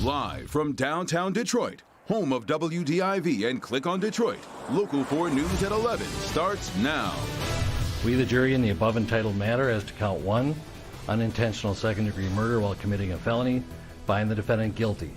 Live from downtown Detroit, home of WDIV and Click on Detroit, Local 4 News at 11 starts now. We, the jury, in the above entitled matter as to count 1, unintentional second-degree murder while committing a felony, find the defendant guilty.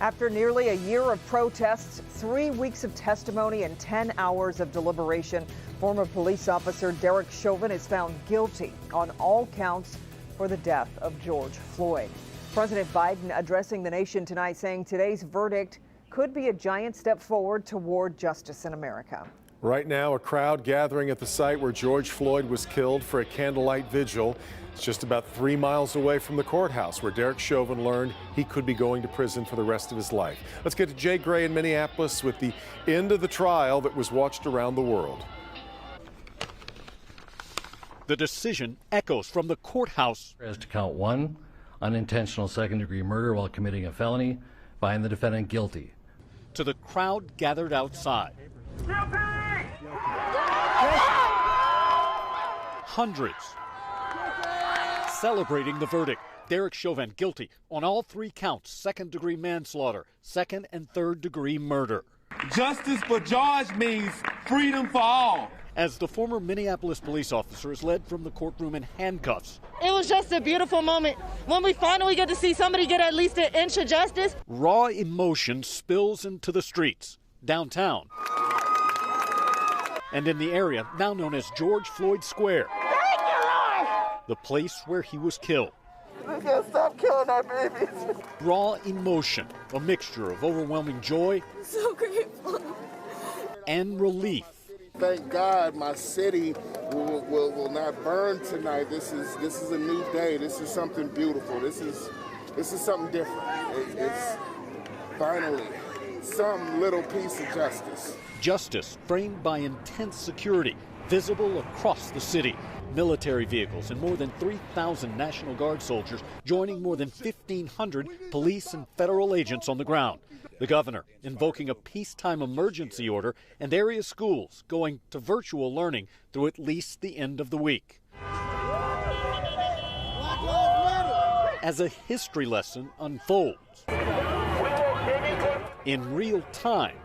After nearly a year of protests, 3 weeks of testimony, and 10 hours of deliberation, former police officer Derek Chauvin is found guilty on all counts for the death of George Floyd. President Biden addressing the nation tonight, saying today's verdict could be a giant step forward toward justice in America. Right now, a crowd gathering at the site where George Floyd was killed for a candlelight vigil. It's just about 3 miles away from the courthouse where Derek Chauvin learned he could be going to prison for the rest of his life. Let's get to Jay Gray in Minneapolis with the end of the trial that was watched around the world. The decision echoes from the courthouse. As to count 1, unintentional second-degree murder while committing a felony, find the defendant guilty. To the crowd gathered outside. Hundreds celebrating the verdict. Derek Chauvin guilty on all 3 counts: second-degree manslaughter, second and third-degree murder. Justice for George means freedom for all. As the former Minneapolis police officer is led from the courtroom in handcuffs. It was just a beautiful moment when we finally get to see somebody get at least an inch of justice. Raw emotion spills into the streets downtown and in the area now known as George Floyd Square, the place where he was killed. We can't stop killing our babies. Raw emotion, a mixture of overwhelming joy, So grateful, and relief. Thank God my city will not burn tonight. This is a new day. This is something beautiful. This is something different. It's finally some little piece of justice. Justice framed by intense security, visible across the city. Military vehicles and more than 3,000 National Guard soldiers joining more than 1,500 police and federal agents on the ground. The governor invoking a peacetime emergency order and area schools going to virtual learning through at least the end of the week. As a history lesson unfolds in real time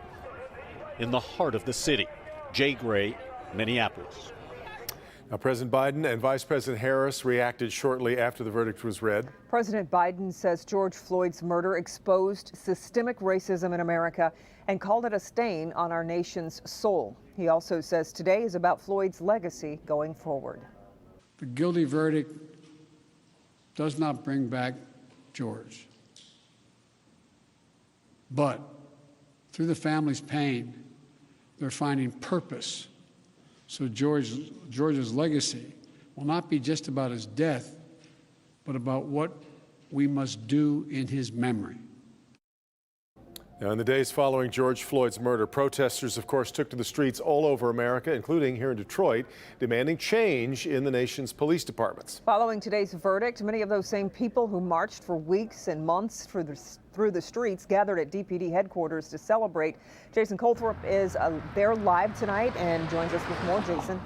in the heart of the city. Jay Gray, Minneapolis. Now, President Biden and Vice President Harris reacted shortly after the verdict was read. President Biden says George Floyd's murder exposed systemic racism in America and called it a stain on our nation's soul. He also says today is about Floyd's legacy going forward. The guilty verdict does not bring back George. But through the family's pain, they're finding purpose. So George's legacy will not be just about his death, but about what we must do in his memory. Now, in the days following George Floyd's murder, protesters, of course, took to the streets all over America, including here in Detroit, demanding change in the nation's police departments. Following today's verdict, many of those same people who marched for weeks and months through the streets gathered at DPD headquarters to celebrate. Jason Colthorpe is there live tonight and joins us with more. Jason.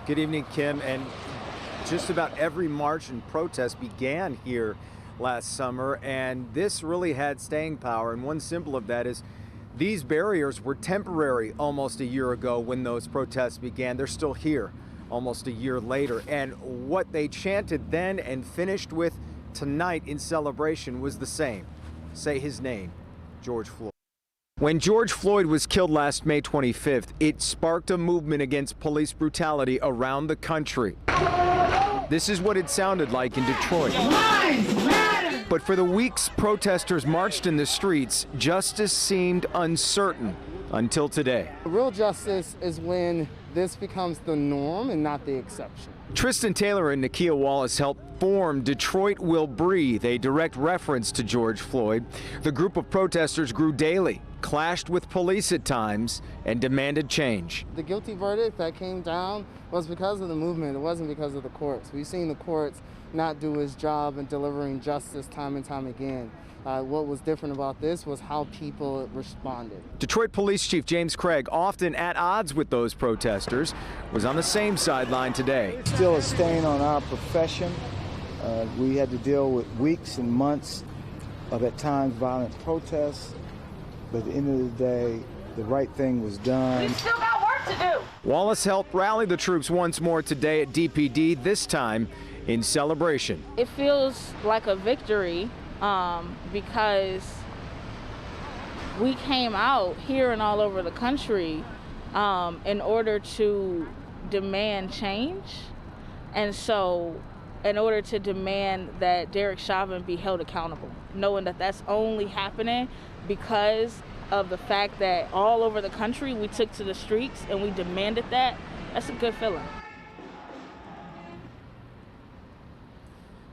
Good evening, Kim. And just about every march and protest began here last summer, and this really had staying power. And one symbol of that is these barriers were temporary almost a year ago when those protests began. They're still here almost a year later. And what they chanted then and finished with tonight in celebration was the same. Say his name, George Floyd. When George Floyd was killed last May 25th, it sparked a movement against police brutality around the country. This is what it sounded like in Detroit. But for the weeks protesters marched in the streets, justice seemed uncertain until today. Real justice is when this becomes the norm and not the exception. Tristan Taylor and Nakia Wallace helped form Detroit Will Breathe, a direct reference to George Floyd. The group of protesters grew daily, clashed with police at times, and demanded change. The guilty verdict that came down was because of the movement. It wasn't because of the courts. We've seen the courts not do its job in delivering justice time and time again. What was different about this was how people responded. Detroit Police Chief James Craig, often at odds with those protesters, was on the same sideline today. Still a stain on our profession, We had to deal with weeks and months of, at times, violent protests. But at the end of the day, the right thing was done. We still got work to do. Wallace helped rally the troops once more today at DPD, this time in celebration. It feels like a victory because we came out here and all over the country in order to demand change. And so in order to demand that Derek Chauvin be held accountable, knowing that that's only happening because of the fact that all over the country we took to the streets and we demanded that, that's a good feeling.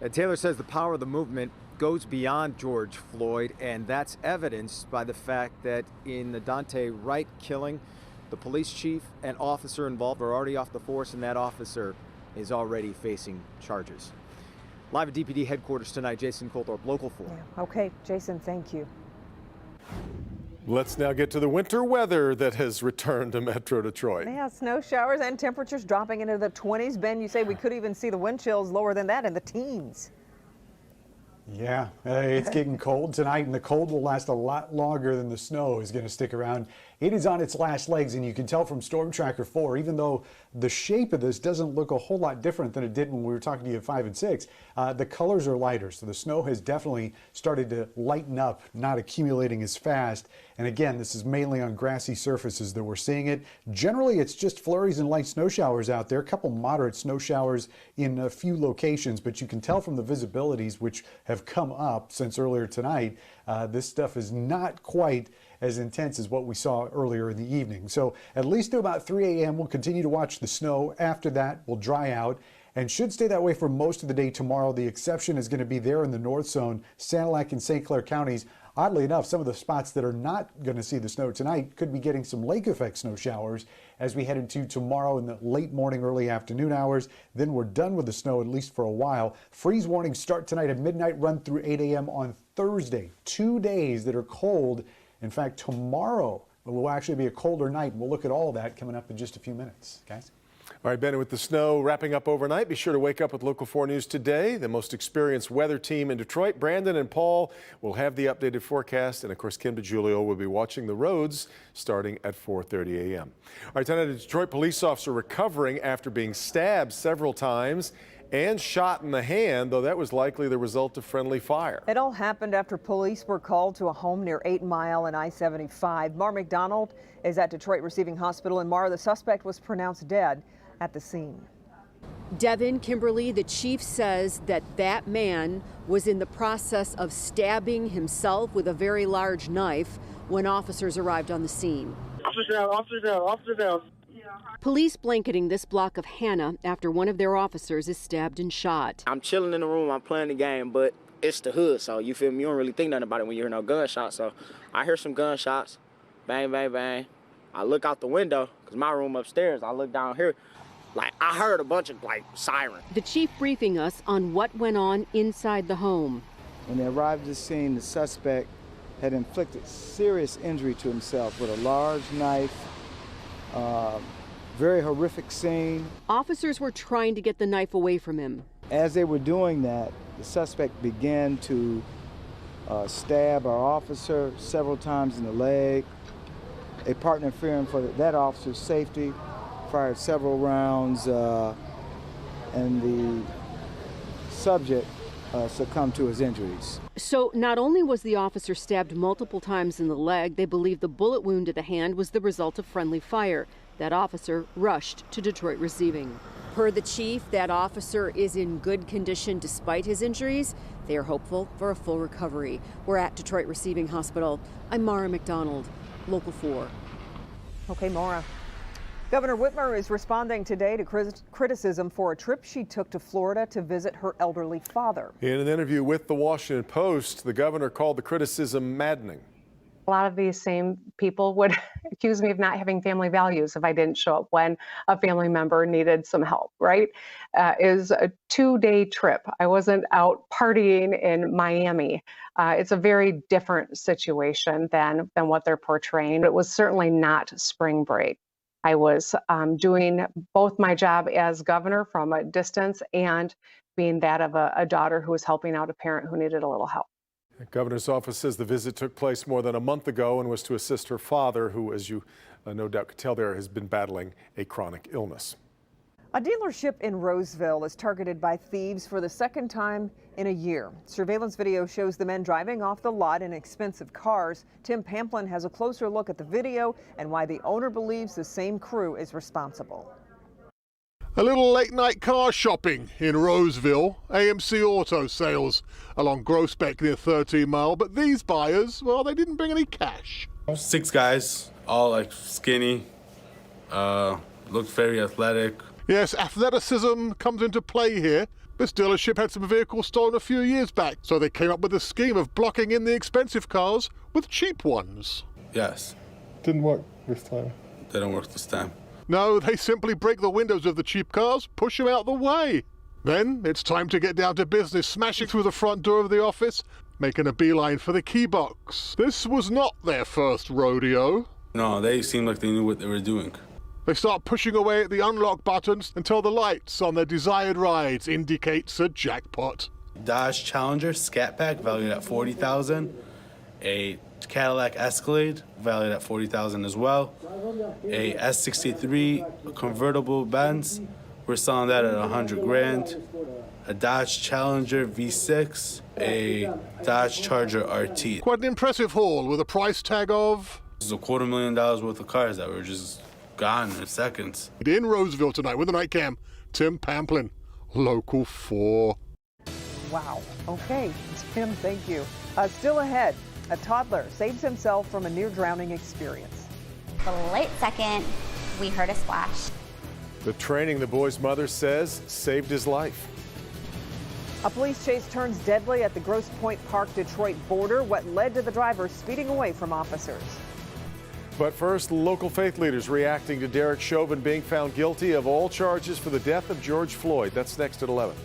And Taylor says the power of the movement goes beyond George Floyd, and that's evidenced by the fact that in the Dante Wright killing, the police chief and officer involved are already off the force, and that officer is already facing charges. Live at DPD headquarters tonight, Jason Colthorpe, Local 4. Yeah. Okay, Jason, thank you. Let's now get to the winter weather that has returned to Metro Detroit. Yeah, snow showers and temperatures dropping into the 20s. Ben, you say we could even see the wind chills lower than that in the teens. Yeah, it's getting cold tonight, and the cold will last a lot longer than the snow is going to stick around. It is on its last legs, and you can tell from Storm Tracker 4, even though the shape of this doesn't look a whole lot different than it did when we were talking to you at 5 and 6, the colors are lighter. So the snow has definitely started to lighten up, not accumulating as fast. And again, this is mainly on grassy surfaces that we're seeing it. Generally, it's just flurries and light snow showers out there, a couple moderate snow showers in a few locations, but you can tell from the visibilities, which have come up since earlier tonight, this stuff is not quite as intense as what we saw earlier in the evening. So at least to about 3 a.m. we'll continue to watch the snow. After that, we'll dry out and should stay that way for most of the day tomorrow. The exception is going to be there in the north zone, Sanilac and St. Clair counties. Oddly enough, some of the spots that are not going to see the snow tonight could be getting some lake effect snow showers as we head into tomorrow in the late morning, early afternoon hours. Then we're done with the snow, at least for a while. Freeze warnings start tonight at midnight, run through 8 a.m. on Thursday. 2 days that are cold. In fact, tomorrow will actually be a colder night. We'll look at all of that coming up in just a few minutes, guys. All right, Ben, with the snow wrapping up overnight, be sure to wake up with Local 4 News today. The most experienced weather team in Detroit, Brandon and Paul, will have the updated forecast. And, of course, Kim DeGiulio will be watching the roads starting at 4:30 a.m. All right, tonight, a Detroit police officer recovering after being stabbed several times and shot in the hand, though that was likely the result of friendly fire. It all happened after police were called to a home near 8 Mile and I-75. Mara McDonald is at Detroit Receiving Hospital, and Mara, the suspect was pronounced dead at the scene. Devin, Kimberly, the chief says that that man was in the process of stabbing himself with a very large knife when officers arrived on the scene. Officer down, officer down, officer down. Police blanketing this block of Hannah after one of their officers is stabbed and shot. I'm chilling in the room, I'm playing the game, but it's the hood, so you feel me? You don't really think nothing about it when you hear no gunshots. So I hear some gunshots, bang, bang, bang. I look out the window, because my room upstairs, I look down here, like I heard a bunch of sirens. The chief briefing us on what went on inside the home. When they arrived at the scene, the suspect had inflicted serious injury to himself with a large knife. Very horrific scene. Officers were trying to get the knife away from him. As they were doing that, the suspect began to stab our officer several times in the leg. A partner fearing for that officer's safety fired several rounds, and the subject succumbed to his injuries. So not only was the officer stabbed multiple times in the leg, they believe the bullet wound to the hand was the result of friendly fire. That officer rushed to Detroit Receiving. Per the chief, that officer is in good condition despite his injuries. They are hopeful for a full recovery. We're at Detroit Receiving Hospital. I'm Mara McDonald, Local 4. Okay, Mara. Governor Whitmer is responding today to criticism for a trip she took to Florida to visit her elderly father. In an interview with the Washington Post, the governor called the criticism maddening. A lot of these same people would accuse me of not having family values if I didn't show up when a family member needed some help, right? It was a 2-day trip. I wasn't out partying in Miami. It's a very different situation than what they're portraying. It was certainly not spring break. I was doing both my job as governor from a distance and being that of a daughter who was helping out a parent who needed a little help. The governor's office says the visit took place more than a month ago and was to assist her father, who, as you no doubt could tell there, has been battling a chronic illness. A dealership in Roseville is targeted by thieves for the second time in a year. Surveillance video shows the men driving off the lot in expensive cars. Tim Pamplin has a closer look at the video and why the owner believes the same crew is responsible. A little late-night car shopping in Roseville, AMC Auto Sales along Groesbeck near 13 Mile, but these buyers, well, they didn't bring any cash. 6 guys, all like skinny, looked very athletic. Yes, athleticism comes into play here. This dealership had some vehicles stolen a few years back, so they came up with a scheme of blocking in the expensive cars with cheap ones. Yes. Didn't work this time. Didn't work this time. No, they simply break the windows of the cheap cars, push them out the way. Then it's time to get down to business, smashing through the front door of the office, making a beeline for the key box. This was not their first rodeo. No, they seemed like they knew what they were doing. They start pushing away at the unlock buttons until the lights on their desired rides indicates a jackpot. Dodge Challenger Scat Pack valued at $40,000. A Cadillac Escalade valued at $40,000 as well. A S63 convertible Benz, we're selling that at $100 grand. A Dodge Challenger V6, a Dodge Charger RT. Quite an impressive haul with a price tag of... This is $250,000 worth of cars that were just gone in seconds. In Roseville tonight with the night cam, Tim Pamplin, Local 4. Wow. Okay, Tim, thank you. Still ahead, a toddler saves himself from a near drowning experience. The late second, we heard a splash. The training, the boy's mother says, saved his life. A police chase turns deadly at the Grosse Pointe Park Detroit border. What led to the driver speeding away from officers? But first, local faith leaders reacting to Derek Chauvin being found guilty of all charges for the death of George Floyd. That's next at 11.